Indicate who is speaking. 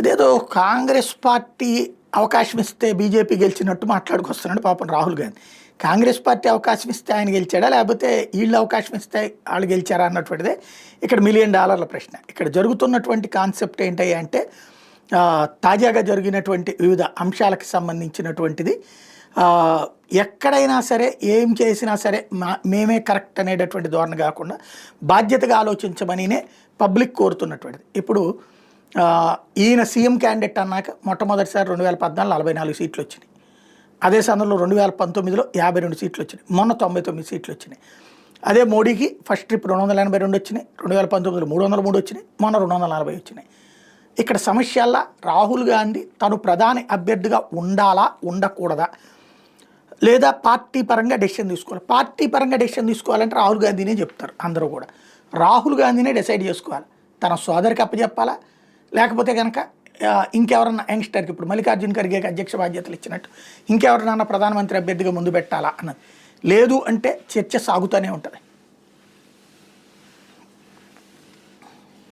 Speaker 1: అదేదో కాంగ్రెస్ పార్టీ అవకాశం ఇస్తే బీజేపీ గెలిచినట్టు మాట్లాడుకొస్తున్నాడు పాపం రాహుల్ గాంధీ. కాంగ్రెస్ పార్టీ అవకాశం ఇస్తే ఆయన గెలిచాడా, లేకపోతే వీళ్ళు అవకాశం ఇస్తే వాళ్ళు గెలిచారా అన్నటువంటిదే ఇక్కడ $1 మిలియన్ ప్రశ్న. ఇక్కడ జరుగుతున్నటువంటి కాన్సెప్ట్ ఏంటి అంటే తాజాగా జరిగినటువంటి వివిధ అంశాలకు సంబంధించినటువంటిది. ఎక్కడైనా సరే ఏం చేసినా సరే మేమే కరెక్ట్ అనేటటువంటి ధోరణి కాకుండా బాధ్యతగా ఆలోచించమనినే పబ్లిక్ కోరుతున్నటువంటిది. ఇప్పుడు ఈయన సీఎం క్యాండిడేట్ అన్నాక మొట్టమొదటిసారి 2014 44 సీట్లు వచ్చినాయి. అదే సమయంలో 2019లో 52 సీట్లు వచ్చినాయి. మొన్న 99 సీట్లు వచ్చినాయి. అదే మోడీకి ఫస్ట్ ట్రిప్ 282 వచ్చినాయి, 2019లో 303 వచ్చినాయి, మొన్న 240 వచ్చినాయి. ఇక్కడ సమస్యల్లా రాహుల్ గాంధీ తను ప్రధాని అభ్యర్థిగా ఉండాలా ఉండకూడదా, లేదా పార్టీ పరంగా డెసిషన్ తీసుకోవాలి. పార్టీ పరంగా డెసిషన్ తీసుకోవాలంటే రాహుల్ గాంధీనే చెప్తారు అందరూ కూడా. రాహుల్ గాంధీనే డిసైడ్ చేసుకోవాలి తన సోదరికి అప్పచెప్పాలా, లేకపోతే కనుక ఇంకెవరన్నా యంగ్స్టర్కి ఇప్పుడు మల్లికార్జున ఖర్గేకి అధ్యక్ష బాధ్యతలు ఇచ్చినట్టు ఇంకెవరినన్నా ప్రధానమంత్రి అభ్యర్థిగా ముందు పెట్టాలా అన్నది. లేదు అంటే చర్చ సాగుతూనే ఉంటుంది.